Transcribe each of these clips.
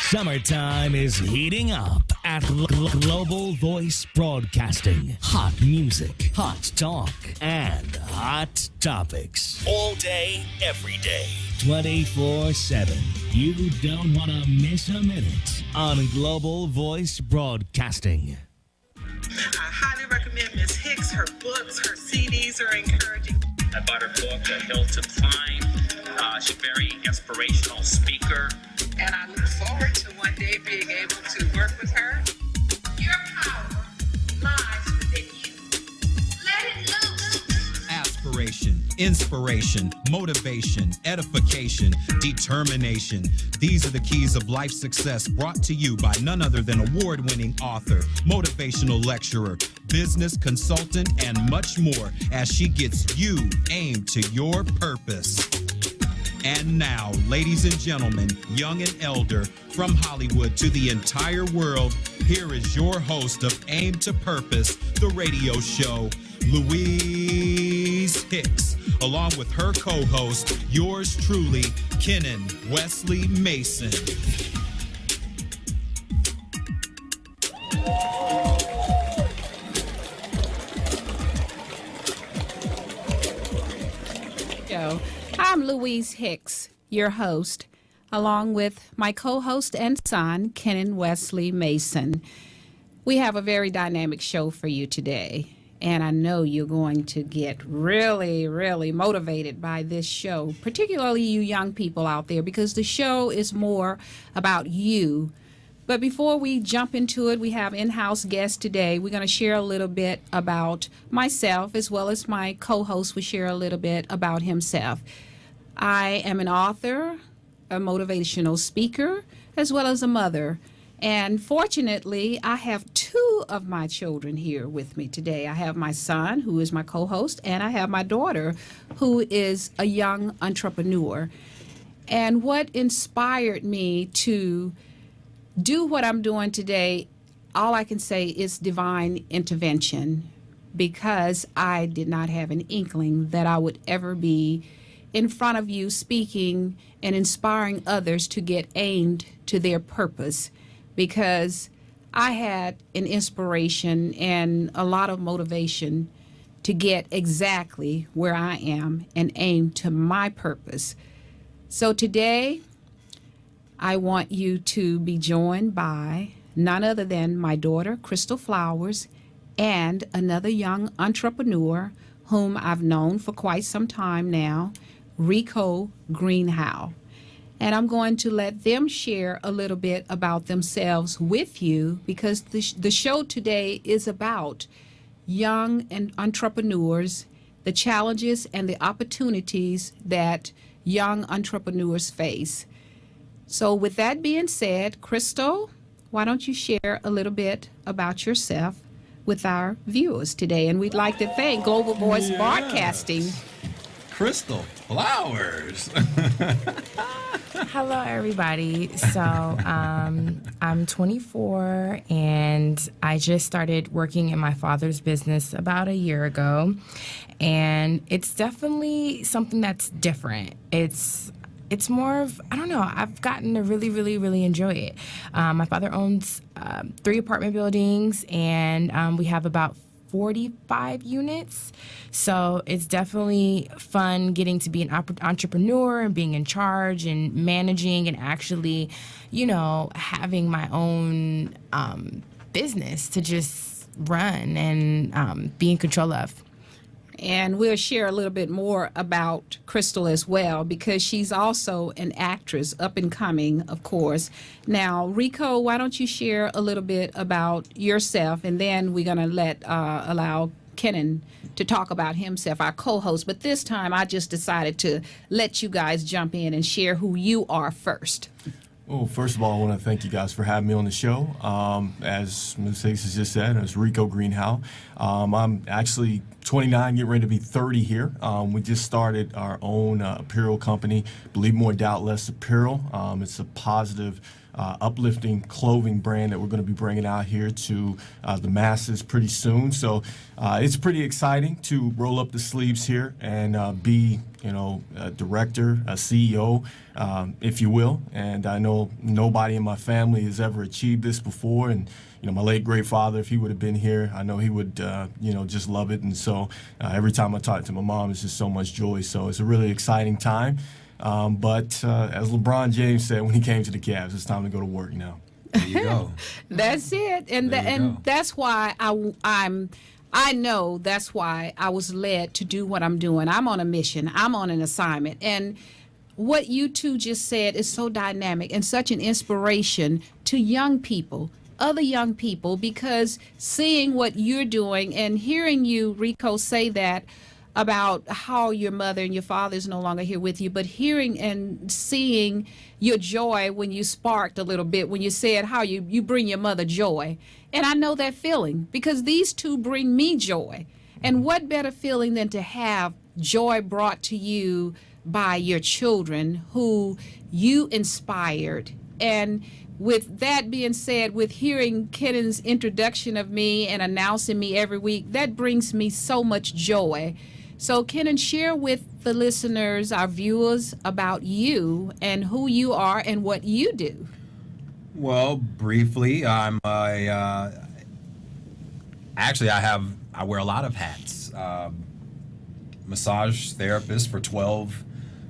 Summertime is heating up at Global Voice Broadcasting. Hot music, hot talk, and hot topics. All day, every day, 24/7. You don't want to miss a minute on Global Voice Broadcasting. I highly recommend Ms. Hicks. Her books, her CDs are encouraging. I bought her book, A Hill to Climb. She's a very inspirational speaker. And I look forward to one day being able to work with her. Your power lies within you. Let it loose. Aspiration, inspiration, motivation, edification, determination. These are the keys of life success, brought to you by none other than award-winning author, motivational lecturer, business consultant, and much more as she gets you aimed to your purpose. And now, ladies and gentlemen, young and elder, from Hollywood to the entire world, here is your host of Aim to Purpose, the radio show, Louise Hicks, along with her co-host, yours truly, Kenan Wesley Mason. I'm Louise Hicks, your host, along with my co-host and son, Kenan Wesley Mason. We have a very dynamic show for you today, and I know you're going to get really, really motivated by this show, particularly you young people out there, because the show is more about you. But before we jump into it, we have in-house guests today. We're going to share a little bit about myself, as well as my co-host will share a little bit about himself. I am an author, a motivational speaker, as well as a mother. And fortunately, I have two of my children here with me today. I have my son, who is my co-host, and I have my daughter, who is a young entrepreneur. And what inspired me to do what I'm doing today, all I can say is divine intervention, because I did not have an inkling that I would ever be in front of you speaking and inspiring others to get aimed to their purpose, because I had an inspiration and a lot of motivation to get exactly where I am and aim to my purpose. So today, I want you to be joined by none other than my daughter, Krystle Flowers, and another young entrepreneur whom I've known for quite some time now, Rico Greenhowe. And I'm going to let them share a little bit about themselves with you, because the show today is about young and entrepreneurs, the challenges and the opportunities that young entrepreneurs face. So with that being said, Krystle, why don't you share a little bit about yourself with our viewers today? And we'd like to thank Global Voice Broadcasting. Krystle Flowers. Hello, everybody. So I'm 24, and I just started working in my father's business about a year ago. And it's definitely something that's different. It's more of, I don't know, I've gotten to really, really, really enjoy it. My father owns 3 apartment buildings, and we have about 45 units. So it's definitely fun getting to be an entrepreneur and being in charge and managing and actually, having my own business to just run and be in control of. And we'll share a little bit more about Krystle as well, because she's also an actress, up and coming, of course. Now, Rico, why don't you share a little bit about yourself, and then we're going to allow Kenan to talk about himself, our co-host. But this time, I just decided to let you guys jump in and share who you are first. Well, first of all, I want to thank you guys for having me on the show. As Ms. Hicks has just said, it's Rico Greenhowe. I'm actually 29, getting ready to be 30 here. We just started our own apparel company, Believe More, Doubt Less Apparel. It's a positive uplifting clothing brand that we're going to be bringing out here to the masses pretty soon. So it's pretty exciting to roll up the sleeves here and be, a director, a CEO, if you will. And I know nobody in my family has ever achieved this before. And my late great father, if he would have been here, I know he would, just love it. And so every time I talk to my mom, it's just so much joy. So it's a really exciting time. But as LeBron James said when he came to the Cavs, it's time to go to work now. There you go. That's it. And that's why I know that's why I was led to do what I'm doing. I'm on a mission. I'm on an assignment. And what you two just said is so dynamic and such an inspiration to young people, other young people, because seeing what you're doing and hearing you, Rico, say that about how your mother and your father is no longer here with you, but hearing and seeing your joy when you sparked a little bit, when you said how you bring your mother joy. And I know that feeling because these two bring me joy. And what better feeling than to have joy brought to you by your children who you inspired. And with that being said, with hearing Kennan's introduction of me and announcing me every week, that brings me so much joy. So Kenan, share with the listeners, our viewers, about you and who you are and what you do. Well, briefly, I wear a lot of hats. Massage therapist for 12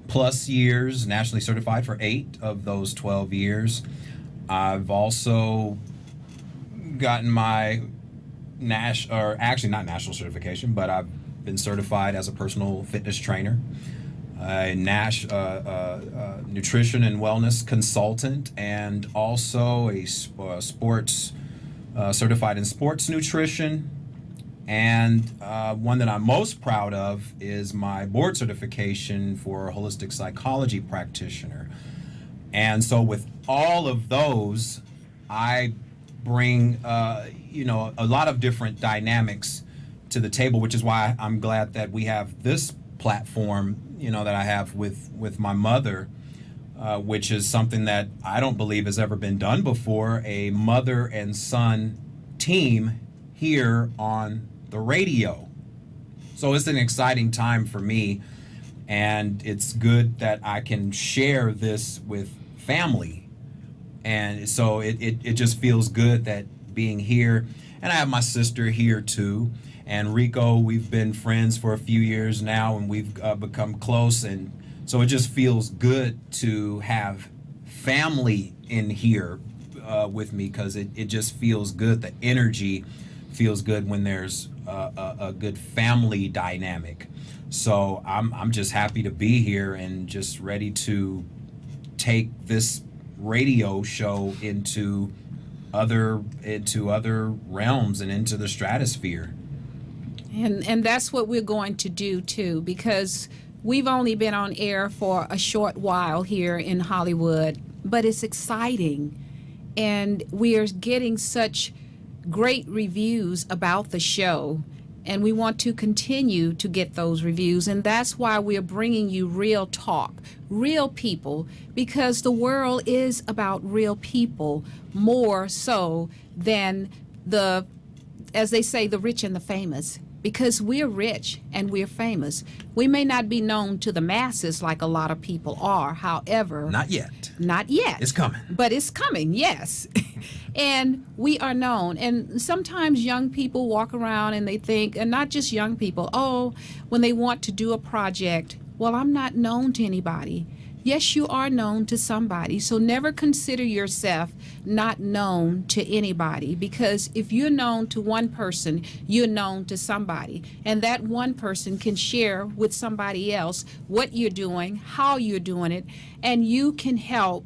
plus years, nationally certified for 8 of those 12 years. I've also gotten my not national certification, but I've been certified as a personal fitness trainer, nutrition and wellness consultant, and also a sports certified in sports nutrition. And one that I'm most proud of is my board certification for holistic psychology practitioner. And so with all of those, I bring a lot of different dynamics to the table, which is why I'm glad that we have this platform, that I have with my mother, which is something that I don't believe has ever been done before, a mother and son team here on the radio. So it's an exciting time for me, and it's good that I can share this with family. And so it just feels good that being here, and I have my sister here too. And Rico, we've been friends for a few years now, and we've become close. And so it just feels good to have family in here with me, because it just feels good. The energy feels good when there's a good family dynamic. So I'm just happy to be here and just ready to take this radio show into other realms and into the stratosphere. And that's what we're going to do too, because we've only been on air for a short while here in Hollywood, but it's exciting. And we are getting such great reviews about the show, and we want to continue to get those reviews. And that's why we're bringing you real talk, real people, because the world is about real people more so than as they say, the rich and the famous. Because we're rich and we're famous. We may not be known to the masses like a lot of people are. However, not yet. It's coming. But it's coming, yes. And we are known. And sometimes young people walk around and they think, and not just young people, when they want to do a project, well, I'm not known to anybody. Yes, you are known to somebody. So never consider yourself not known to anybody, because if you're known to one person, you're known to somebody. And that one person can share with somebody else what you're doing, how you're doing it, and you can help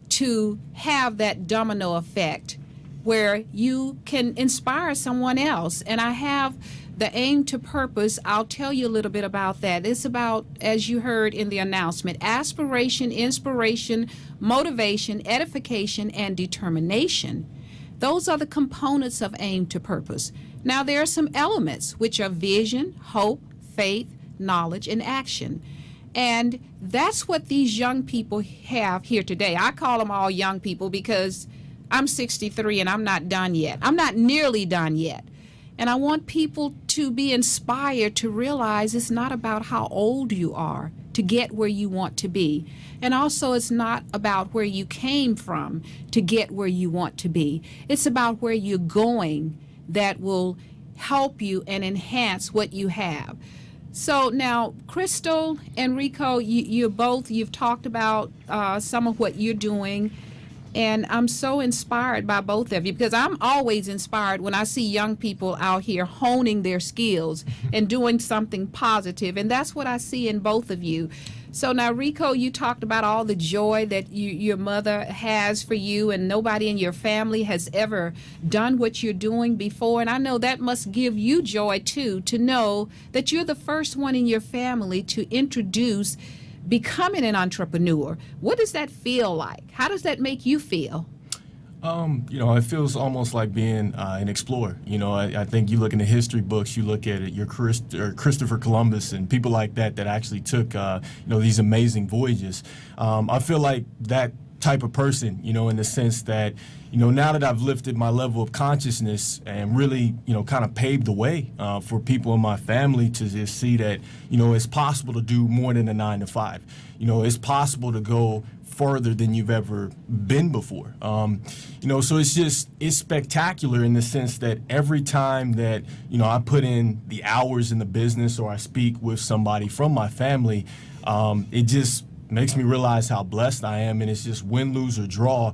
to have that domino effect where you can inspire someone else. And I have the aim to purpose. I'll tell you a little bit about that. It's about, as you heard in the announcement, aspiration, inspiration, motivation, edification, and determination. Those are the components of aim to purpose. Now, there are some elements, which are vision, hope, faith, knowledge, and action. And that's what these young people have here today. I call them all young people because I'm 63 and I'm not done yet. I'm not nearly done yet. And I want people to be inspired to realize it's not about how old you are to get where you want to be. And also, it's not about where you came from to get where you want to be. It's about where you're going that will help you and enhance what you have. So now, Krystle and Rico, you've talked about some of what you're doing. And I'm so inspired by both of you because I'm always inspired when I see young people out here honing their skills and doing something positive. And that's what I see in both of you. So now, Rico, you talked about all the joy that your mother has for you, and nobody in your family has ever done what you're doing before. And I know that must give you joy, too, to know that you're the first one in your family to introduce becoming an entrepreneur. What does that feel like? How does that make you feel? It feels almost like being an explorer. I think you look in the history books, you look at it, your Christopher Columbus and people like that actually took, these amazing voyages. I feel like that type of person, in the sense that, now that I've lifted my level of consciousness and really, kind of paved the way for people in my family to just see that, it's possible to do more than a 9 to 5. It's possible to go further than you've ever been before. So it's spectacular in the sense that every time that, I put in the hours in the business or I speak with somebody from my family, it just makes me realize how blessed I am. And it's just win, lose, or draw.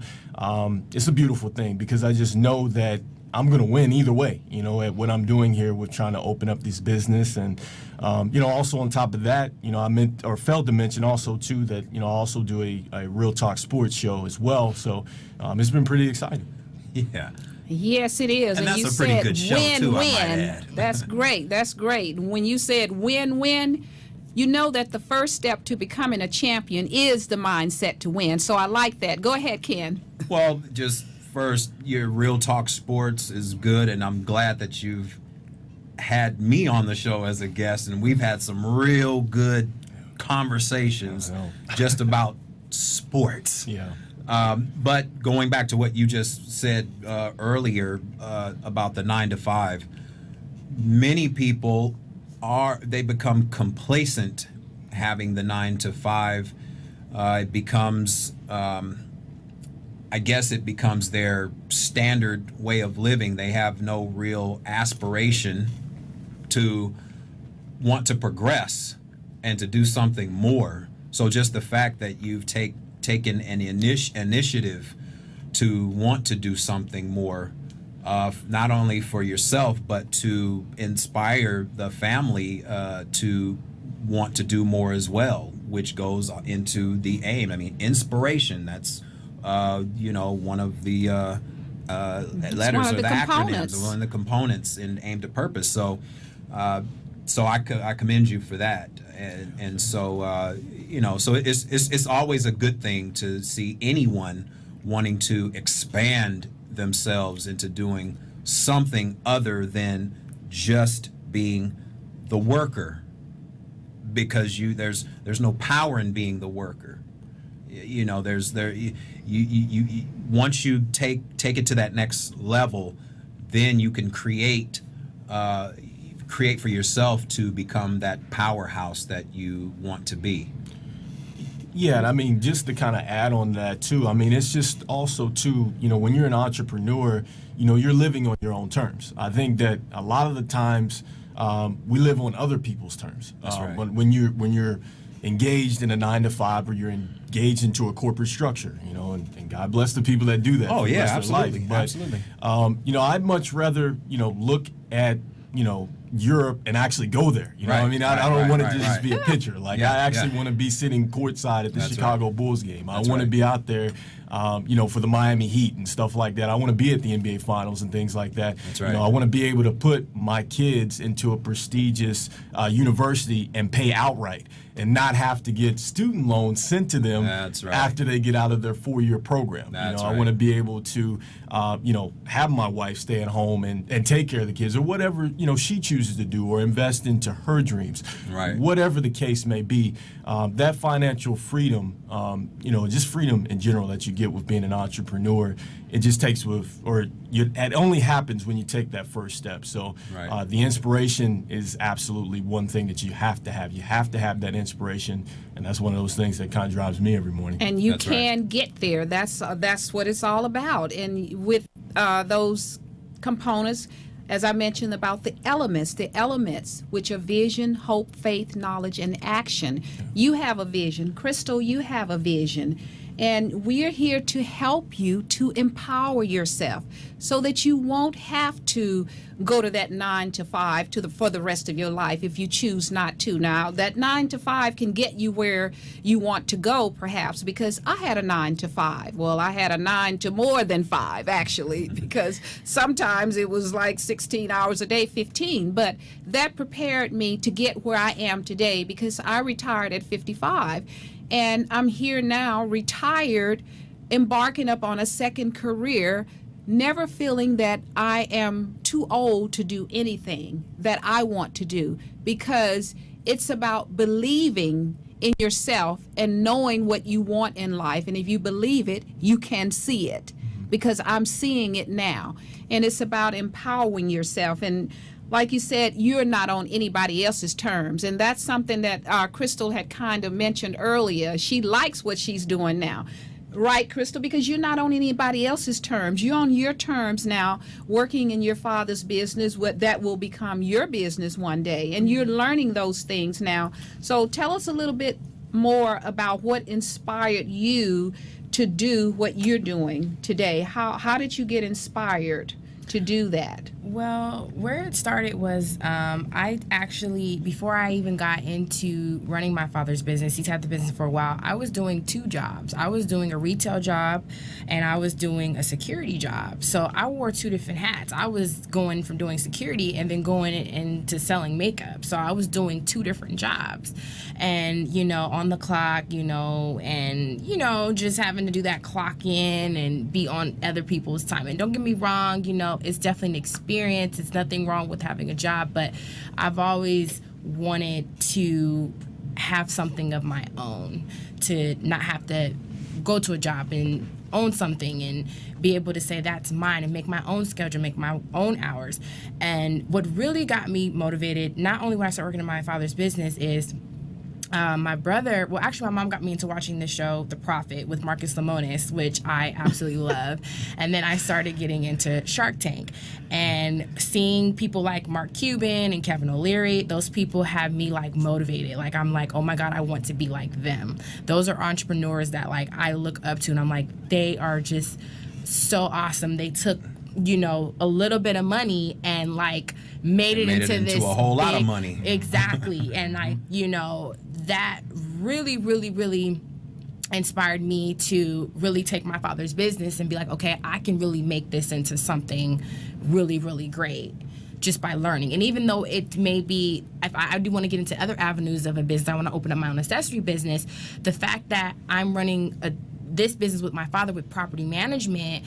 It's a beautiful thing because I just know that I'm going to win either way, at what I'm doing here with trying to open up this business. And, also on top of that, I failed to mention also, too, that, I also do a Real Talk sports show as well. So it's been pretty exciting. Yeah. Yes, it is. And that's you a pretty said good show, win, too, I win. might add. That's great. That's great. When you said win, you know that the first step to becoming a champion is the mindset to win. So I like that. Go ahead, Ken. Well, just first, your Real Talk Sports is good, and I'm glad that you've had me on the show as a guest, and we've had some real good conversations just about sports. Yeah. But going back to what you just said earlier about the 9 to 5, many people they become complacent having the 9 to 5. It becomes I guess it becomes their standard way of living. They have no real aspiration to want to progress and to do something more. So just the fact that you've taken an initiative to want to do something more, not only for yourself, but to inspire the family to want to do more as well, which goes into the aim. I mean, inspiration, that's one of the letters or the acronyms, one of the components in aim to purpose. So I commend you for that, and so so it's always a good thing to see anyone wanting to expand themselves into doing something other than just being the worker, because there's no power in being the worker. Once you take it to that next level, then you can create for yourself to become that powerhouse that you want to be. Yeah, and I mean, just to kind of add on that too, I mean, it's just also too, when you're an entrepreneur, you're living on your own terms. I think that a lot of the times we live on other people's terms. That's right. When you're engaged in a 9 to 5 or you're engaged into a corporate structure, and God bless the people that do that. Oh, for the yeah, rest absolutely. Of their life. But, absolutely. I'd much rather, look at, Europe and actually go there. Right, I don't want to just right. be a pitcher. Like, Yeah, I actually want to be sitting courtside at the That's Chicago Bulls game. I That's want to right. be out there, for the Miami Heat and stuff like that. I want to be at the NBA Finals and things like that. That's right. I want to be able to put my kids into a prestigious university and pay outright and not have to get student loans sent to them That's right. after they get out of their 4-year program. That's I right. want to be able to, have my wife stay at home and take care of the kids or whatever, she chooses chooses to do, or invest into her dreams. Right. Whatever the case may be, that financial freedom, just freedom in general that you get with being an entrepreneur, it just takes it only happens when you take that first step. So Right. the inspiration is absolutely one thing that you have to have. You have to have that inspiration, and that's one of those things that kind of drives me every morning. And you That's right. can get there. That's what it's all about. And with those components, as I mentioned about the elements, which are vision, hope, faith, knowledge, and action. You have a vision. Krystle, you have a vision. And we're here to help you to empower yourself so that you won't have to go to that 9 to 5 for the rest of your life if you choose not to. Now, that 9 to 5 can get you where you want to go, perhaps, because I had a 9 to 5. Well, I had a 9 to more than 5, actually, because sometimes it was like 16 hours a day, 15. But that prepared me to get where I am today because I retired at 55. And I'm here now, retired, embarking up on a second career, never feeling that I am too old to do anything that I want to do, because it's about believing in yourself and knowing what you want in life. And if you believe it, you can see it, because I'm seeing it now. And it's about empowering yourself. And like you said, you're not on anybody else's terms. And that's something that Krystle had kind of mentioned earlier. She likes what she's doing now. Right, Krystle? Because you're not on anybody else's terms. You're on your terms now, working in your father's business, what that will become your business one day. And you're learning those things now. So tell us a little bit more about what inspired you to do what you're doing today. How did you get inspired to do that? Well, where it started was I actually, before I even got into running my father's business, he's had the business for a while, I was doing 2 jobs. I was doing a retail job and I was doing a security job. So I wore 2 different hats. I was going from doing security and then going into selling makeup. So I was doing 2 different jobs. And, on the clock, and, just having to do that clock in and be on other people's time. And don't get me wrong, it's definitely an experience. It's nothing wrong with having a job, but I've always wanted to have something of my own, to not have to go to a job and own something and be able to say that's mine and make my own schedule, make my own hours. And what really got me motivated, not only when I started working in my father's business, is my mom got me into watching the show The Profit with Marcus Lemonis, which I absolutely love. And then I started getting into Shark Tank and seeing people like Mark Cuban and Kevin O'Leary. Those people have me motivated. I'm like, oh my God, I want to be like them. Those are entrepreneurs that I look up to, and I'm like, they are just so awesome. They took a little bit of money and made it into a whole lot of big, money. Exactly. And that really, really, really inspired me to really take my father's business and be like, okay, I can really make this into something really, really great just by learning. And even though it may be, if I do want to get into other avenues of a business, I want to open up my own accessory business, the fact that I'm running this business with my father with property management,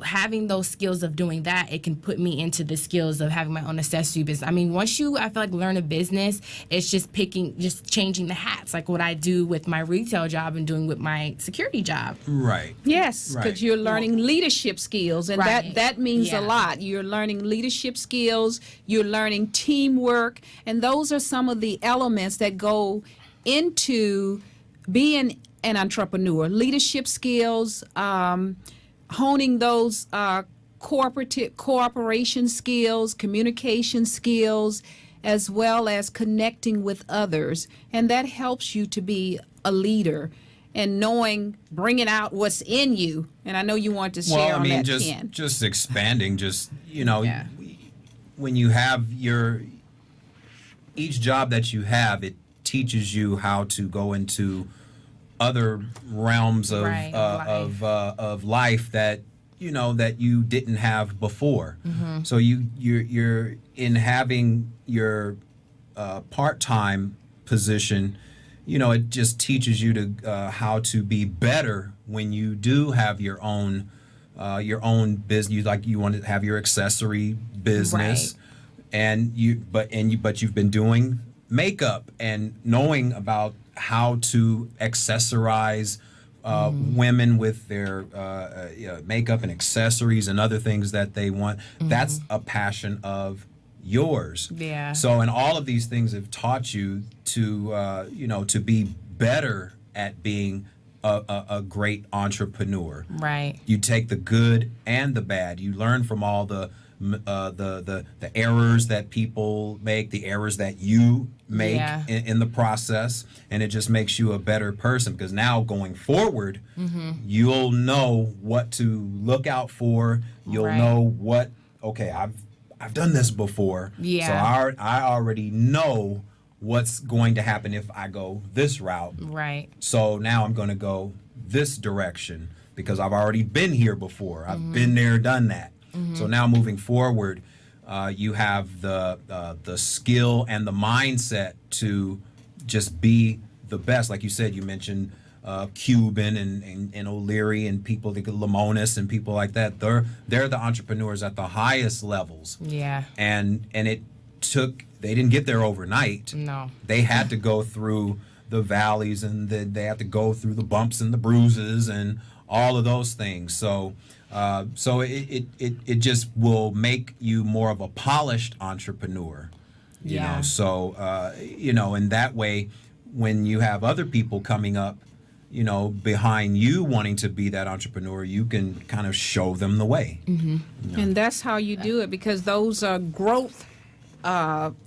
having those skills of doing that, it can put me into the skills of having my own accessory business. I mean, once I feel learn a business, it's just changing the hats, like what I do with my retail job and doing with my security job. Right. Yes, because Right. you're learning leadership skills, and Right. that means Yeah. a lot. You're learning leadership skills, you're learning teamwork, and those are some of the elements that go into being an entrepreneur. Leadership skills, honing those cooperation skills, communication skills, as well as connecting with others. And that helps you to be a leader and bringing out what's in you. And I know you want to share on that, Ken. just expanding, Yeah. when you have each job that you have, it teaches you how to go into other realms of Right, of life that that you didn't have before. Mm-hmm. So you're in having your part-time position. It just teaches you to how to be better when you do have your own business. You want to have your accessory business. Right. but you've been doing makeup and knowing about how to accessorize women with their makeup and accessories and other things that they want. That's a passion of yours. Yeah. So, and all of these things have taught you to to be better at being a great entrepreneur. Right. You take the good and the bad. You learn from all the errors that people make, the errors that you make in the process, and it just makes you a better person, because now going forward, you'll know what to look out for. You'll know what, okay, I've done this before, so I already know what's going to happen if I go this route. Right. So now I'm going to go this direction because I've already been here before. I've been there, done that. So now moving forward, you have the skill and the mindset to just be the best. Like you said, you mentioned Cuban and O'Leary and people like Lamonis and people like that. They're the entrepreneurs at the highest levels. Yeah. And they didn't get there overnight. No. They had to go through the valleys, and they had to go through the bumps and the bruises and all of those things. So it just will make you more of a polished entrepreneur. You know, so in that way, when you have other people coming up, behind you wanting to be that entrepreneur, you can kind of show them the way. And that's how you do it, because those are growth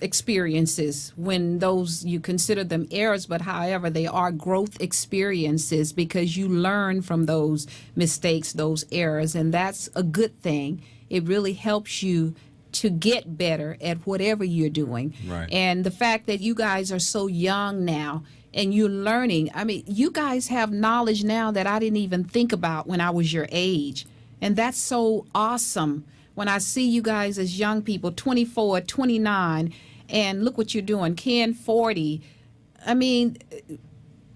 experiences, when those, you consider them errors, but however, they are growth experiences, because you learn from those mistakes, those errors, and that's a good thing. It really helps you to get better at whatever you're doing. Right. And the fact that you guys are so young now and you're learning, I mean, you guys have knowledge now that I didn't even think about when I was your age. And that's so awesome. When I see you guys as young people, 24, 29, and look what you're doing, Ken, 40. I mean,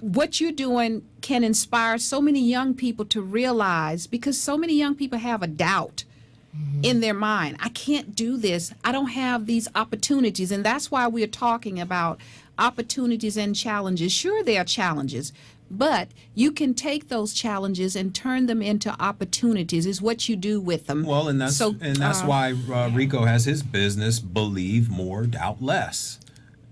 what you're doing can inspire so many young people to realize, because so many young people have a doubt in their mind. I can't do this. I don't have these opportunities. And that's why we're talking about opportunities and challenges. Sure, there are challenges, but you can take those challenges and turn them into opportunities, is what you do with them. Well, and that's why Rico has his business, Believe More, Doubt Less.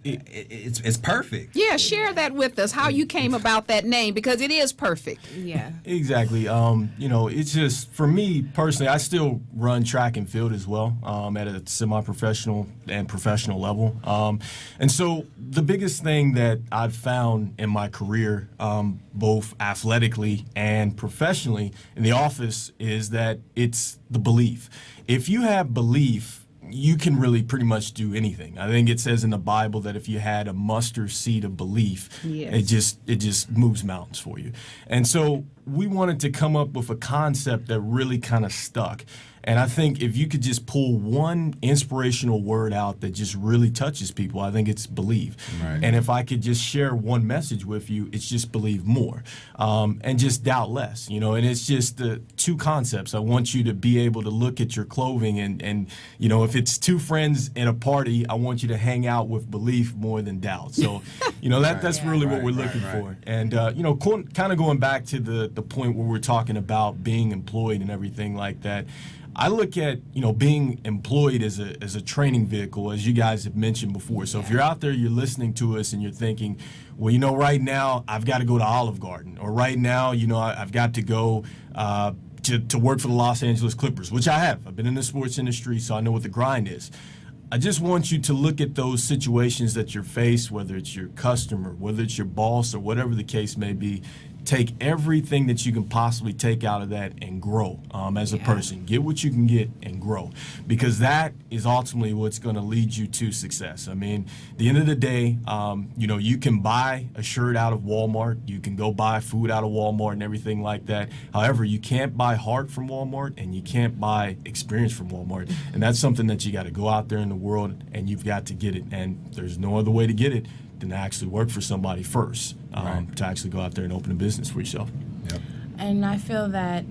It's perfect. Yeah, share that with us, how you came about that name, because it is perfect. Yeah. Exactly. It's just, for me personally, I still run track and field as well, at a semi-professional and professional level. And so the biggest thing that I've found in my career, both athletically and professionally in the office, is that it's the belief. If you have belief, you can really pretty much do anything. I think it says in the Bible that if you had a mustard seed of belief, it just moves mountains for you. And so we wanted to come up with a concept that really kind of stuck. And I think if you could just pull one inspirational word out that just really touches people, I think it's believe. Right. And if I could just share one message with you, it's just believe more, and just doubt less, and it's just the two concepts. I want you to be able to look at your clothing and if it's two friends at a party, I want you to hang out with belief more than doubt. So, that's really what we're looking for. And, kind of going back to the point where we're talking about being employed and everything like that, I look at, being employed as a training vehicle, as you guys have mentioned before. So if you're out there, you're listening to us and you're thinking, well, right now I've got to go to Olive Garden, or right now, I've got to go to work for the Los Angeles Clippers, which I have. I've been in the sports industry, so I know what the grind is. I just want you to look at those situations that you're faced, whether it's your customer, whether it's your boss, or whatever the case may be. Take everything that you can possibly take out of that and grow as a person. Get what you can get and grow, because that is ultimately what's going to lead you to success. I mean, at the end of the day, you can buy a shirt out of Walmart. You can go buy food out of Walmart and everything like that. However, you can't buy heart from Walmart, and you can't buy experience from Walmart. And that's something that you got to go out there in the world and you've got to get it. And there's no other way to get it than to actually work for somebody first, to actually go out there and open a business for yourself. Yep. And I feel that,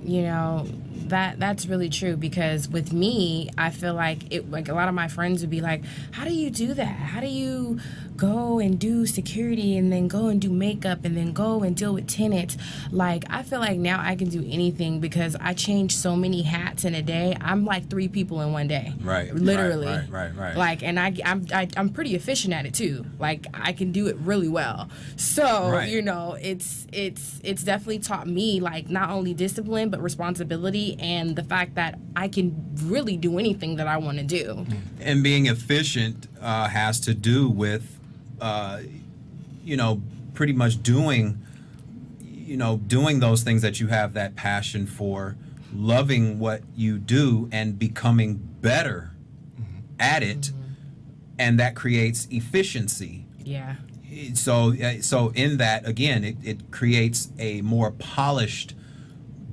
That's really true, because with me, I feel like a lot of my friends would be like, how do you do that? How do you go and do security and then go and do makeup and then go and deal with tenants? Like, I feel like now I can do anything because I change so many hats in a day. I'm like 3 people in one day. Right. Literally. Right. Like, and I'm pretty efficient at it too. Like, I can do it really well. So, you know, it's definitely taught me, like, not only discipline but responsibility, and the fact that I can really do anything that I want to do. And being efficient has to do with, you know, pretty much doing those things that you have that passion for, loving what you do and becoming better at it, and that creates efficiency. Yeah. So in that, again, it creates a more polished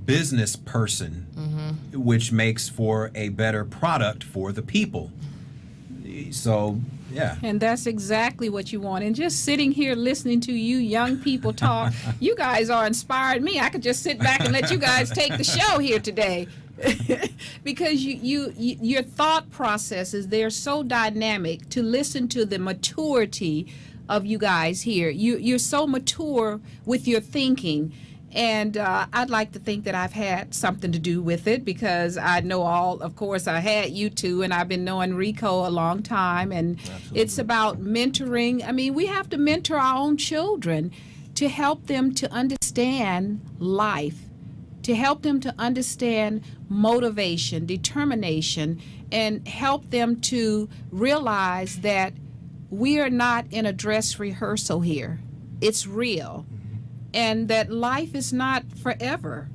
business person, which makes for a better product for the people. So, yeah. And that's exactly what you want. And just sitting here listening to you young people talk, you guys are inspiring me. I could just sit back and let you guys take the show here today. Because your thought processes, they're so dynamic. To listen to the maturity of you guys here. You're so mature with your thinking. And I'd like to think that I've had something to do with it, because I know of course, I had you two, and I've been knowing Rico a long time. And it's about mentoring. I mean, we have to mentor our own children to help them to understand life, to help them to understand motivation, determination, and help them to realize that we are not in a dress rehearsal here. It's real. And that life is not forever.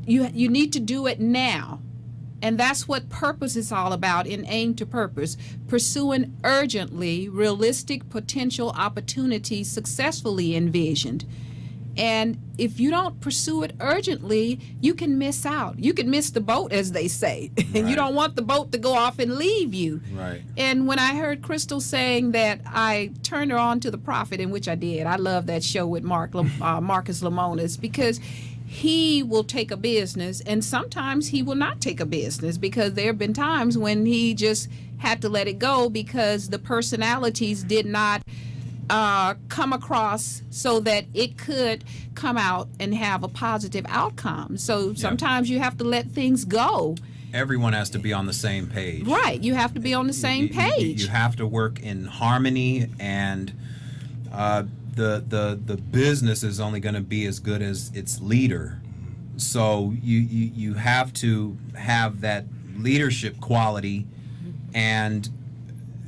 You need to do it now. And that's what purpose is all about in Aim to Purpose. Pursuing urgently realistic potential opportunities successfully envisioned. And if you don't pursue it urgently, you can miss out. You can miss the boat, as they say. And you don't want the boat to go off and leave you. Right. And when I heard Krystle saying that I turned her on to the prophet, in which I did, I love that show with Marcus Lemonis, because he will take a business and sometimes he will not take a business, because there have been times when he just had to let it go because the personalities did not come across so that it could come out and have a positive outcome. So sometimes you have to let things go. Everyone has to be on the same page. Right. You have to be on the same page. You have to work in harmony, and the business is only going to be as good as its leader. So you have to have that leadership quality, and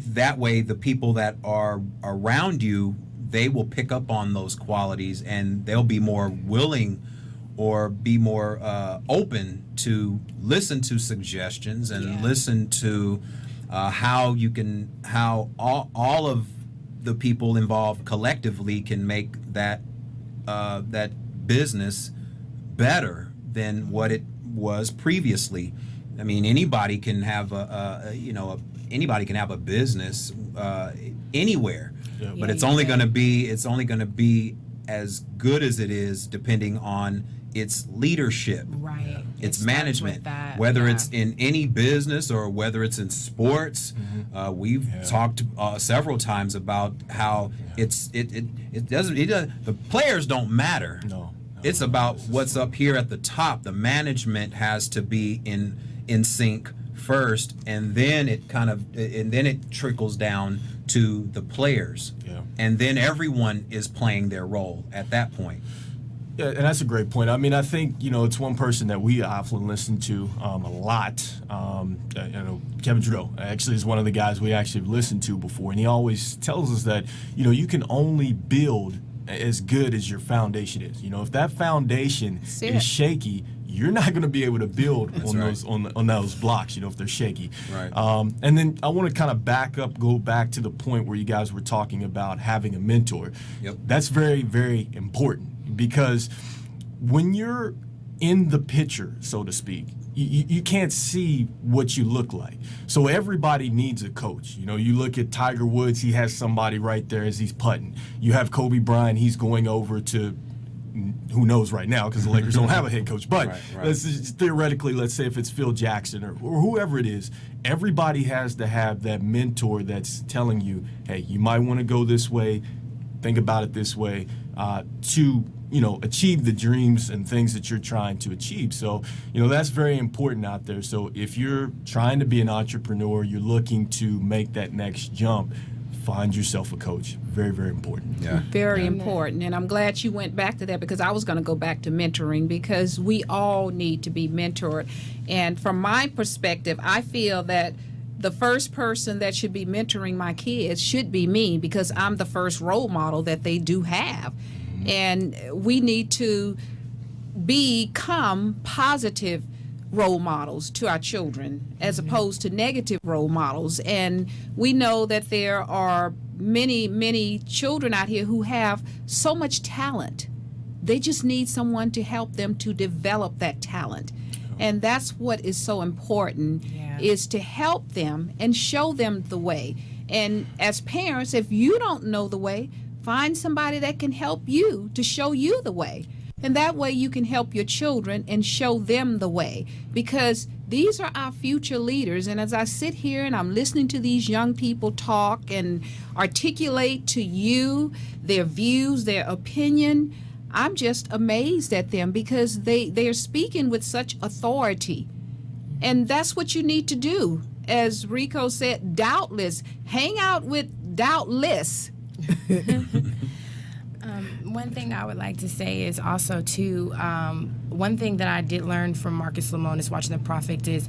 that way the people that are around you, they will pick up on those qualities, and they'll be more willing or be more open to listen to suggestions and listen to how all of the people involved collectively can make that business better than what it was previously. I mean, anybody can have anybody can have a business anywhere, but it's only going to be as good as it is depending on its leadership, right? Its management, whether it's in any business or whether it's in sports. We've talked several times about how it doesn't the players don't matter. No, it's about what's up here at the top. The management has to be in sync first, and then it trickles down to the players, and then everyone is playing their role at that point. Yeah, and that's a great point. I mean, I think, it's one person that we often listen to a lot. Kevin Trudeau actually is one of the guys we actually listened to before, and he always tells us that, you can only build as good as your foundation is. If that foundation is shaky, you're not going to be able to build on those blocks, if they're shaky. Right. And then I want to kind of go back to the point where you guys were talking about having a mentor. Yep. That's very, very important, because when you're in the picture, so to speak, you can't see what you look like. So everybody needs a coach. You look at Tiger Woods, he has somebody right there as he's putting. You have Kobe Bryant, he's going over to who knows right now because the Lakers don't have a head coach. But Right. let's just, theoretically, let's say if it's Phil Jackson or whoever it is, everybody has to have that mentor that's telling you, hey, you might want to go this way, think about it this way, to achieve the dreams and things that you're trying to achieve. So, that's very important out there. So if you're trying to be an entrepreneur, you're looking to make that next jump, find yourself a coach. Very, very important. Yeah. Very important. And I'm glad you went back to that because I was going to go back to mentoring because we all need to be mentored. And from my perspective, I feel that the first person that should be mentoring my kids should be me because I'm the first role model that they do have. And we need to become positive role models to our children as opposed to negative role models. And we know that there are many, many children out here who have so much talent. They just need someone to help them to develop that talent. And that's what is so important, is to help them and show them the way. And as parents, if you don't know the way, find somebody that can help you to show you the way. And that way you can help your children and show them the way because these are our future leaders. And as I sit here and I'm listening to these young people talk and articulate to you their views, their opinion, I'm just amazed at them because they're speaking with such authority. And that's what you need to do. As Rico said, doubtless, hang out with doubtless. One thing I would like to say is also too, one thing that I did learn from Marcus Lemonis watching The Prophet is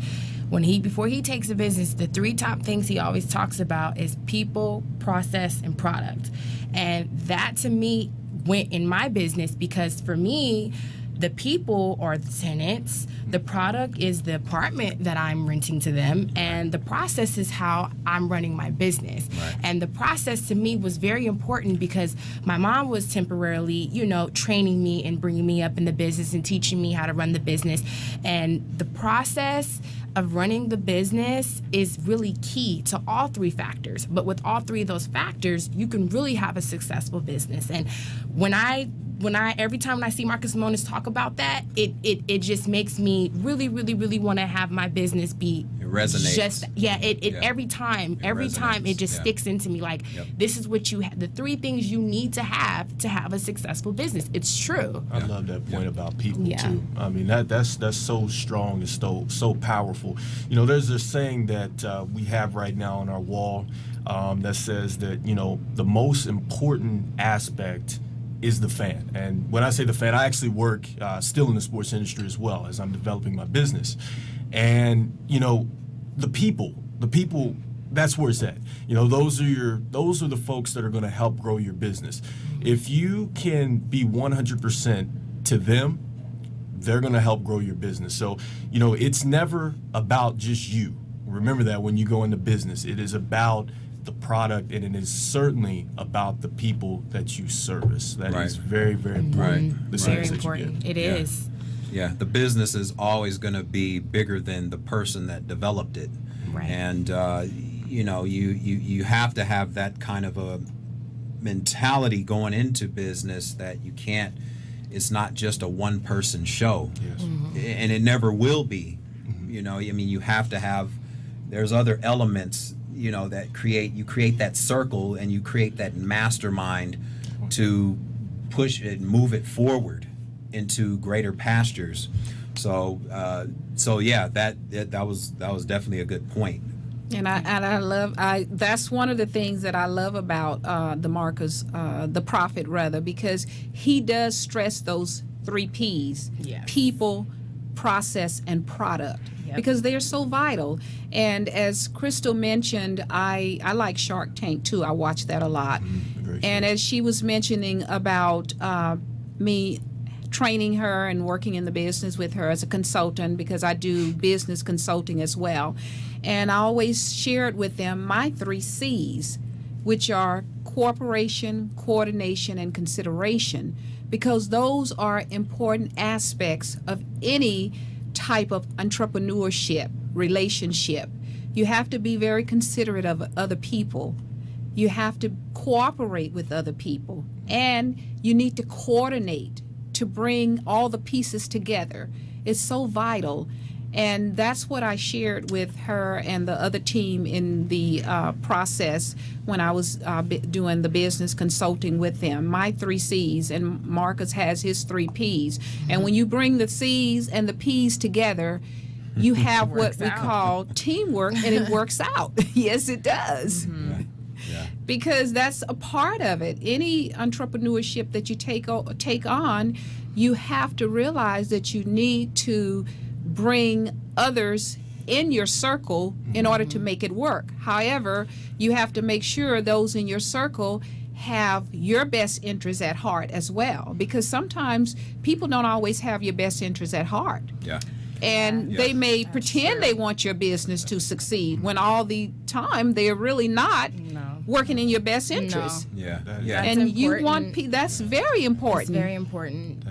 before he takes a business, the 3 top things he always talks about is people, process, and product. And that to me went in my business because for me, the people are the tenants, the product is the apartment that I'm renting to them, and the process is how I'm running my business. Right. And the process to me was very important because my mom was temporarily, training me and bringing me up in the business and teaching me how to run the business. And the process of running the business is really key to all 3 factors. But with all 3 of those factors, you can really have a successful business. And every time I see Marcus Lemonis talk about that, it just makes me really, really, really want to have my business be. It resonates. Every time it just sticks into me like this is what the 3 things you need to have a successful business. It's true. I love that point about people too. I mean that's so strong and so powerful. There's this saying that we have right now on our wall that says that the most important aspect is the fan. And when I say the fan, I actually work still in the sports industry as well as I'm developing my business. And the people, that's where it's at. Those are the folks that are going to help grow your business. If you can be 100% to them, they're going to help grow your business. So, it's never about just you. Remember that when you go into business, it is about the product, and it is certainly about the people that you service. That is very, very important. Very important. It is. Yeah, the business is always going to be bigger than the person that developed it. Right. And you have to have that kind of a mentality going into business that you can't. It's not just a one-person show, and it never will be. You have to have. There's other elements. That create that circle and you create that mastermind to push it and move it forward into greater pastures. So that was definitely a good point. And I love that's one of the things that I love about the Prophet rather, because he does stress those 3 P's: people, process, and product. Because they are so vital. And as Krystle mentioned, I like Shark Tank too. I watch that a lot. And as she was mentioning about me training her and working in the business with her as a consultant, because I do business consulting as well. And I always shared with them my 3 C's, which are cooperation, coordination, and consideration, because those are important aspects of any type of entrepreneurship relationship. You have to be very considerate of other people. You have to cooperate with other people, and you need to coordinate to bring all the pieces together. It's so vital. And that's what I shared with her and the other team in the process when I was doing the business consulting with them. My 3 C's, and Marcus has his 3 P's. And when you bring the C's and the P's together, you have what we call teamwork, and it works out. Yes, it does. Yeah. Because that's a part of it. Any entrepreneurship that you take on, you have to realize that you need to bring others in your circle in order to make it work. However, you have to make sure those in your circle have your best interests at heart as well, because sometimes people don't always have your best interests at heart. Yeah. And they may pretend they want your business to succeed when all the time they're really not working in your best interest. Yeah. And you want that's very important. It's very important.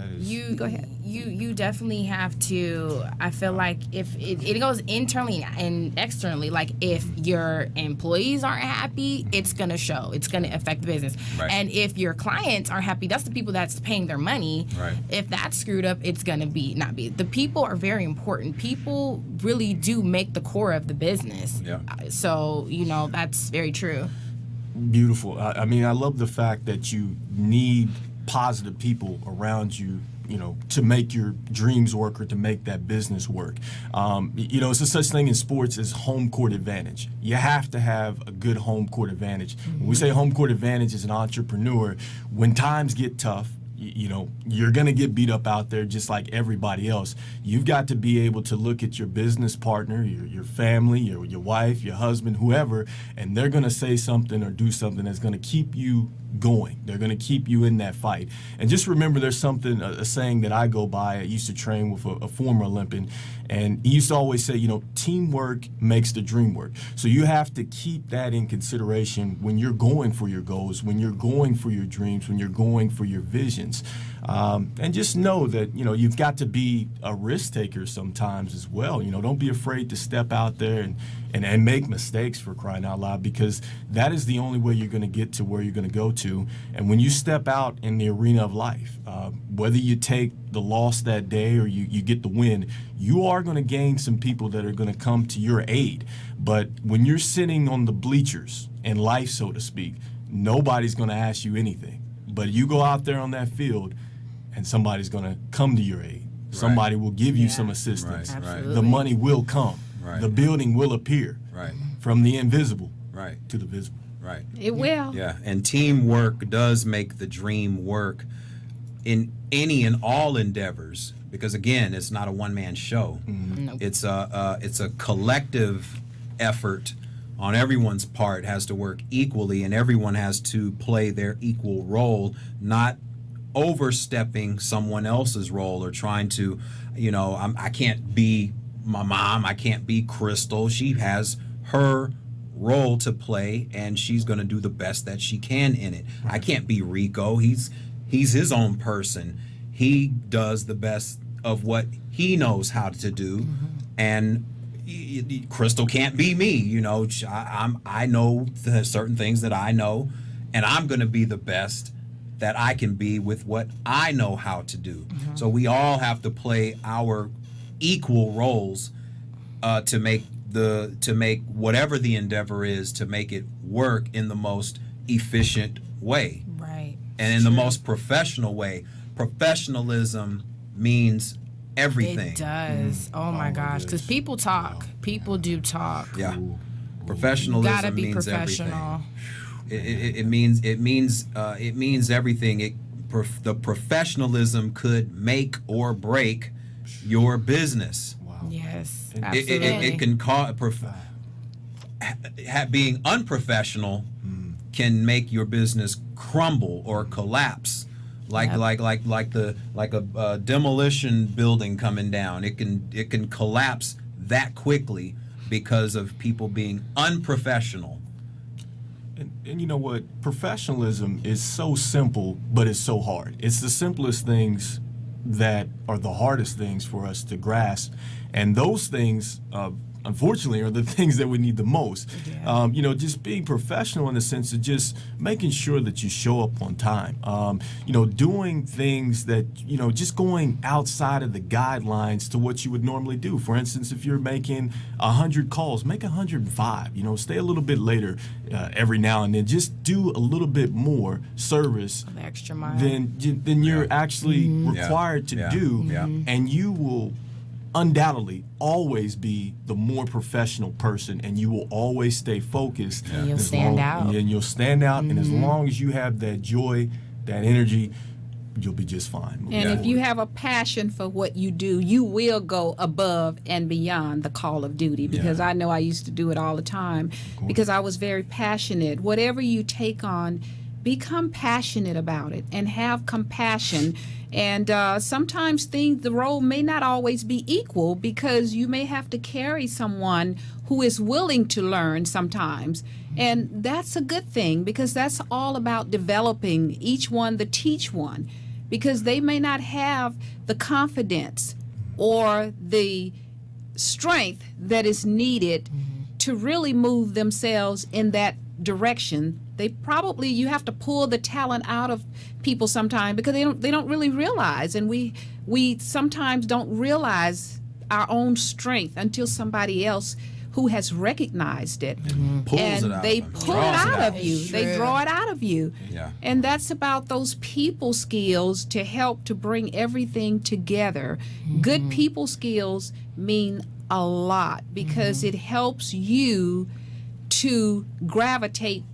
Go ahead. You definitely have to. I feel like if it goes internally and externally, like if your employees aren't happy, it's gonna show. It's gonna affect the business. Right. And if your clients are happy, that's the people that's paying their money. Right. If that's screwed up, it's gonna not be. The people are very important. People really do make the core of the business. Yeah. So that's very true. Beautiful. I mean, I love the fact that you need positive people around you, to make your dreams work or to make that business work. It's a such thing in sports as home court advantage. You have to have a good home court advantage. When we say home court advantage as an entrepreneur, when times get tough, you're going to get beat up out there just like everybody else. You've got to be able to look at your business partner, your family, your wife, your husband, whoever, and they're going to say something or do something that's going to keep you going. They're going to keep you in that fight. And just remember, there's something, a saying that I go by. I used to train with a former Olympian, and he used to always say, teamwork makes the dream work. So you have to keep that in consideration when you're going for your goals, when you're going for your dreams, when you're going for your visions. And just know that, you've got to be a risk taker sometimes as well. Don't be afraid to step out there and make mistakes, for crying out loud, because that is the only way you're going to get to where you're going to go to. And when you step out in the arena of life, whether you take the loss that day or you get the win, you are going to gain some people that are going to come to your aid. But when you're sitting on the bleachers in life, so to speak, nobody's going to ask you anything. But you go out there on that field and somebody's going to come to your aid. Somebody will give you some assistance. Right. The money will come. Right. The building will appear. Right. From the invisible to the visible. Right. It will. Yeah. And teamwork does make the dream work in any and all endeavors, because again, it's not a one-man show. Nope. It's a collective effort on everyone's part. Has to work equally, and everyone has to play their equal role, not overstepping someone else's role or trying to, I can't be my mom, I can't be Krystle. She has her role to play, and she's going to do the best that she can in it. I can't be Rico. He's his own person. He does the best of what he knows how to do, and Krystle can't be me. I know certain things that I know, and I'm going to be the best that I can be with what I know how to do. So we all have to play our equal roles to make whatever the endeavor is, to make it work in the most efficient way. Right. And in the most professional way. Professionalism means everything. It does. Oh my gosh, because people talk. People do talk. Yeah. Professionalism Gotta be means professional. Everything. It means everything. The professionalism could make or break your business. Wow. Yes, absolutely. It can cause being unprofessional can make your business crumble or collapse, like a demolition building coming down. It can collapse that quickly because of people being unprofessional. And you know what? Professionalism is so simple, but it's so hard. It's the simplest things that are the hardest things for us to grasp. And those things, unfortunately, are the things that we need the most. Just being professional in the sense of just making sure that you show up on time. Doing things that, just going outside of the guidelines to what you would normally do. For instance, if you're making 100 calls, make 105. Stay a little bit later every now and then. Just do a little bit more service An extra mile. than you're actually required to do, and you will undoubtedly always be the more professional person, and you will always stay focused. And you'll stand out. And you'll stand out, and as long as you have that joy, that energy, you'll be just fine. And if you have a passion for what you do, you will go above and beyond the call of duty, because I know I used to do it all the time because I was very passionate. Whatever you take on, become passionate about it and have compassion. And sometimes the role may not always be equal, because you may have to carry someone who is willing to learn sometimes. And that's a good thing, because that's all about developing each one to teach one, because they may not have the confidence or the strength that is needed to really move themselves in that direction. You have to pull the talent out of people sometimes, because they don't really realize, and we sometimes don't realize our own strength until somebody else who has recognized it, they pull it out of you. They draw it out of you. And that's about those people skills to help to bring everything together. Good people skills mean a lot, because it helps you to gravitate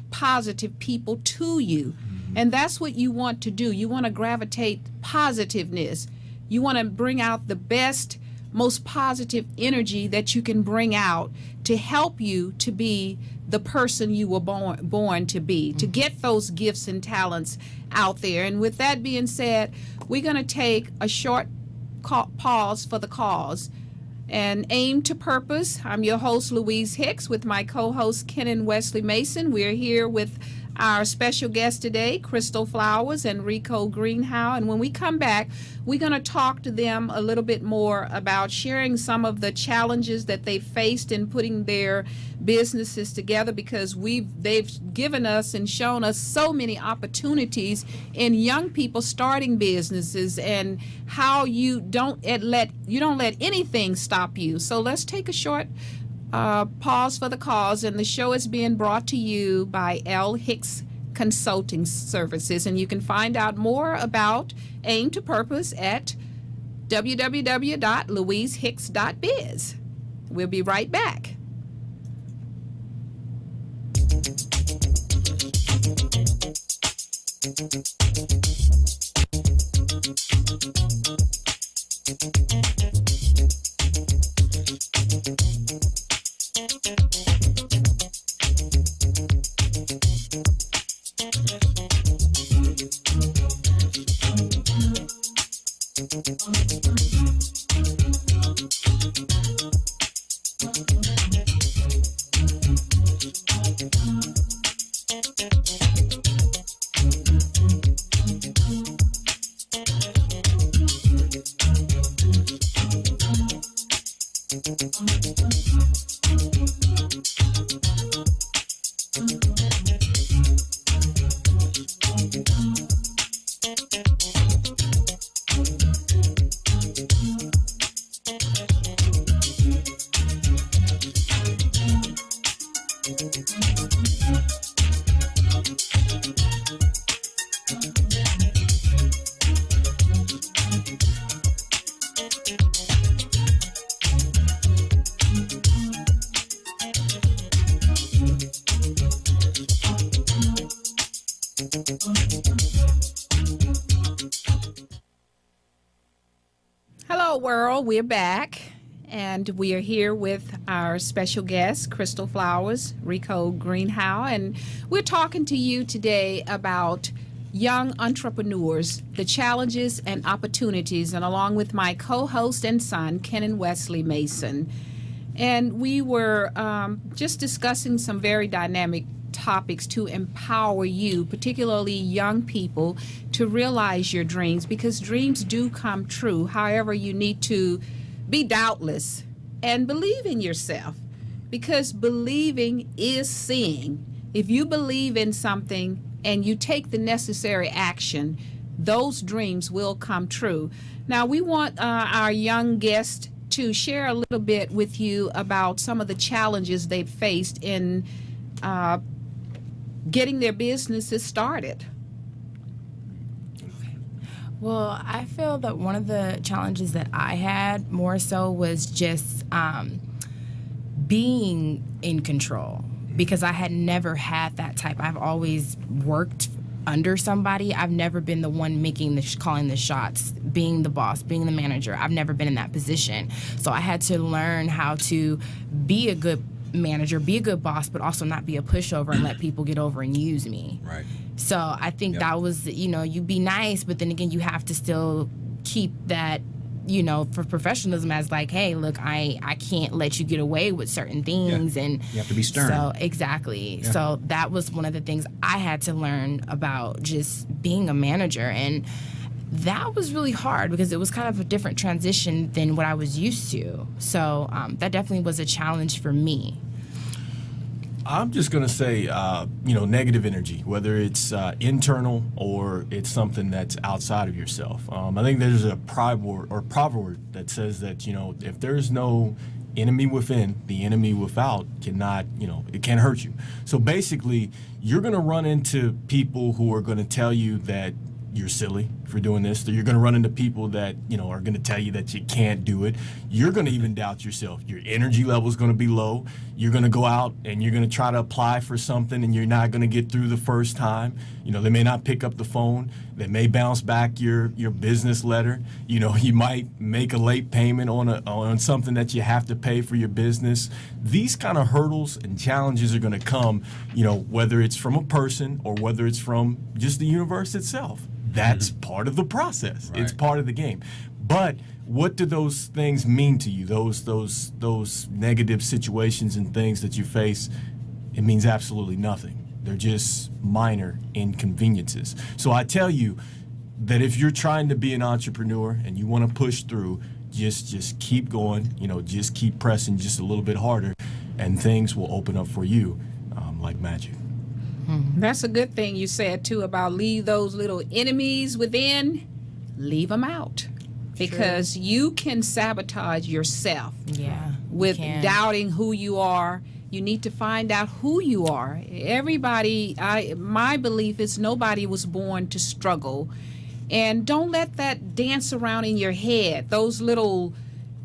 positive people to you. And that's what you want to do. You want to gravitate positiveness. You want to bring out the best, most positive energy that you can bring out to help you to be the person you were born to be, to get those gifts and talents out there. And with that being said, we're going to take a short pause for the cause and aim to purpose. I'm your host, Louise Hicks, with my co-host, Ken Wesley Mason. We're here with our special guest today, Krystle Flowers and Rico Greenhowe. And when we come back, we're going to talk to them a little bit more about sharing some of the challenges that they faced in putting their businesses together, because they've given us and shown us so many opportunities in young people starting businesses, and how you don't let anything stop you. So let's take a short pause for the cause, and the show is being brought to you by L. Hicks Consulting Services, and you can find out more about Aim to Purpose at www.louisehicks.biz. We'll be right back. Hello, world. We're back, and we are here with our special guest, Krystle Flowers, Rico Greenhowe, and we're talking to you today about young entrepreneurs, the challenges and opportunities, and along with my co-host and son, Ken Wesley Mason. And we were just discussing some very dynamic topics to empower you, particularly young people, to realize your dreams, because dreams do come true. However, you need to be doubtless and believe in yourself, because believing is seeing. If you believe in something and you take the necessary action, those dreams will come true. Now, we want our young guest to share a little bit with you about some of the challenges they've faced in getting their businesses started. Well, I feel that one of the challenges that I had more so was just being in control, because I had never had that type. I've always worked under somebody. I've never been the one calling the shots, being the boss, being the manager. I've never been in that position. So I had to learn how to be a good manager, be a good boss, but also not be a pushover and let people get over and use me. Right. So I think that was, you be nice, but then again, you have to still keep that, for professionalism as like, hey, look, I can't let you get away with certain things. Yeah. And you have to be stern. So exactly. Yeah. So that was one of the things I had to learn about just being a manager. And that was really hard because it was kind of a different transition than what I was used to. So that definitely was a challenge for me. I'm just going to say, negative energy, whether it's internal or it's something that's outside of yourself. I think there's a proverb that says that, if there's no enemy within, the enemy without cannot, it can't hurt you. So basically, you're going to run into people who are going to tell you that you're silly for doing this. You're going to run into people that, are going to tell you that you can't do it. You're going to even doubt yourself. Your energy level is going to be low. You're going to go out and you're going to try to apply for something and you're not going to get through the first time. They may not pick up the phone. They may bounce back your business letter. You might make a late payment on something that you have to pay for your business. These kind of hurdles and challenges are going to come, whether it's from a person or whether it's from just the universe itself. That's part of the process. Right. It's part of the game. But what do those things mean to you? Those negative situations and things that you face, it means absolutely nothing. They're just minor inconveniences. So I tell you that if you're trying to be an entrepreneur and you want to push through, just keep going, just keep pressing just a little bit harder, and things will open up for you like magic. That's a good thing you said, too, about leave those little enemies within, leave them out. Because you can sabotage yourself with doubting who you are. You need to find out who you are. Everybody, my belief is nobody was born to struggle. And don't let that dance around in your head, those little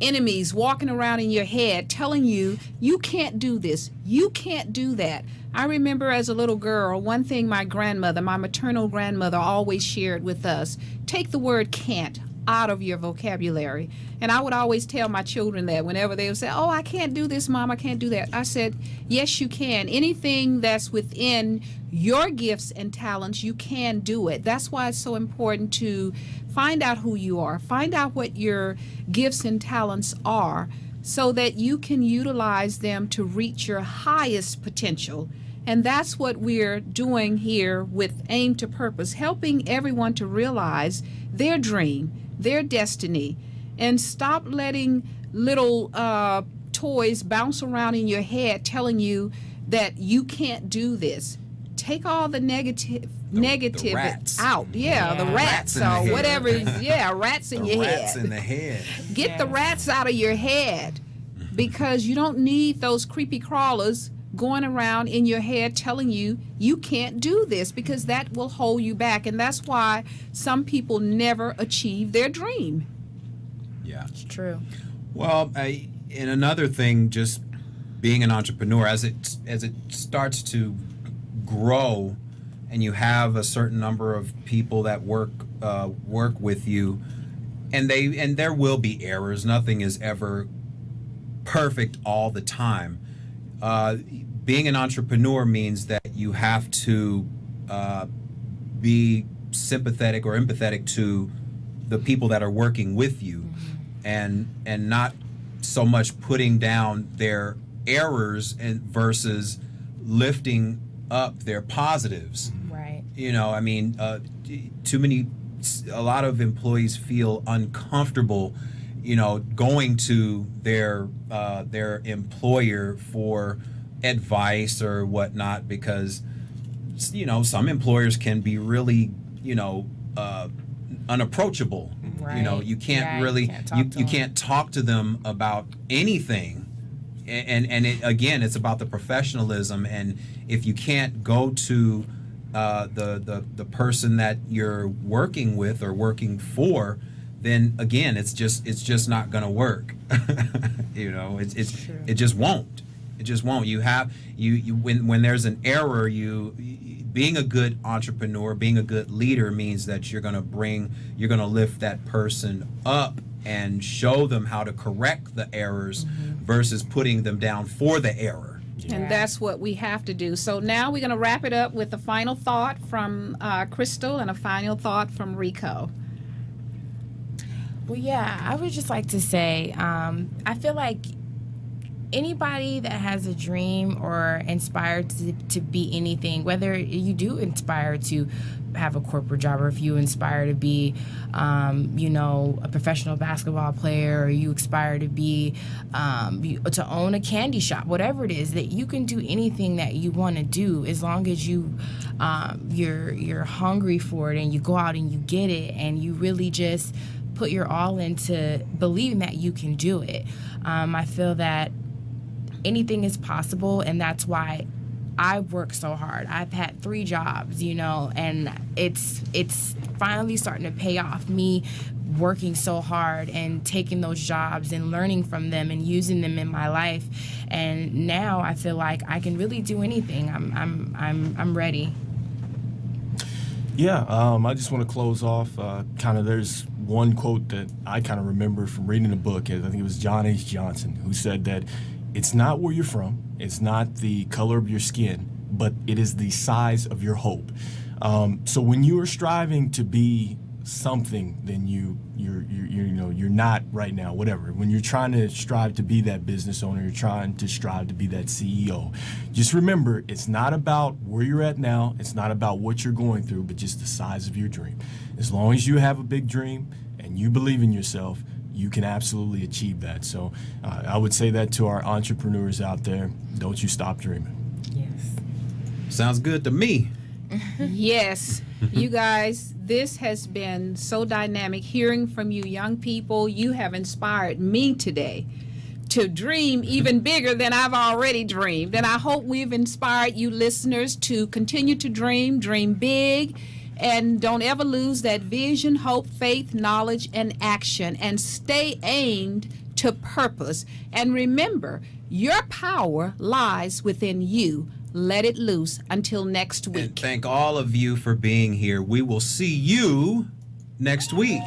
enemies walking around in your head telling you, you can't do this, you can't do that. I remember as a little girl, one thing my maternal grandmother always shared with us, take the word can't out of your vocabulary. And I would always tell my children that whenever they would say, oh, I can't do this, Mom, I can't do that. I said, yes, you can. Anything that's within your gifts and talents, you can do it. That's why it's so important to find out who you are, find out what your gifts and talents are, so that you can utilize them to reach your highest potential. And that's what we're doing here with Aim to Purpose, helping everyone to realize their dream, their destiny, and stop letting little toys bounce around in your head telling you that you can't do this. Take all the negative rats out. The rats or whatever. Rats in your head. Rats in the head. Get the rats out of your head, because you don't need those creepy crawlers going around in your head telling you you can't do this, because that will hold you back. And that's why some people never achieve their dream. Yeah, it's true. Well, and another thing, just being an entrepreneur, as it starts to grow and you have a certain number of people that work with you, and there will be errors. Nothing is ever perfect all the time. Being an entrepreneur means that you have to be sympathetic or empathetic to the people that are working with you, and not so much putting down their errors and versus lifting up their positives. Right. A lot of employees feel uncomfortable, going to their employer for advice or whatnot, because some employers can be really unapproachable. Right. You can't you can't talk to them about anything, and it's about the professionalism. And if you can't go to the person that you're working with or working for, then again, it's just not going to work. It just won't. It just won't. When there's an error, being a good entrepreneur, being a good leader means that you're going to lift that person up and show them how to correct the errors versus putting them down for the error. And that's what we have to do. So now we're going to wrap it up with a final thought from Krystle and a final thought from Rico. Well, yeah, I would just like to say, I feel like anybody that has a dream or inspired to be anything, whether you do inspire to have a corporate job, or if you inspire to be, a professional basketball player, or you aspire to be, to own a candy shop, whatever it is, that you can do anything that you want to do, as long as you're hungry for it and you go out and you get it and you really just put your all into believing that you can do it. I feel that anything is possible, and that's why I work so hard. I've had 3 jobs, and it's finally starting to pay off, me working so hard and taking those jobs and learning from them and using them in my life. And now I feel like I can really do anything. I'm ready. Yeah, I just want to close off. There's one quote that I kind of remember from reading a book. I think it was John H. Johnson who said that it's not where you're from, it's not the color of your skin, but it is the size of your hope. So when you are striving to be something, then you're not right now, whatever. When you're trying to strive to be that business owner, you're trying to strive to be that CEO. Just remember, it's not about where you're at now, it's not about what you're going through, but just the size of your dream. As long as you have a big dream and you believe in yourself, you can absolutely achieve that. So I would say that to our entrepreneurs out there, don't you stop dreaming. Yes. Sounds good to me. Yes, you guys, this has been so dynamic hearing from you young people. You have inspired me today to dream even bigger than I've already dreamed. And I hope we've inspired you listeners to continue to dream big, and don't ever lose that vision, hope, faith, knowledge, and action, and stay aimed to purpose. And remember, your power lies within you. Let it loose. Until next week. And thank all of you for being here. We will see you next week.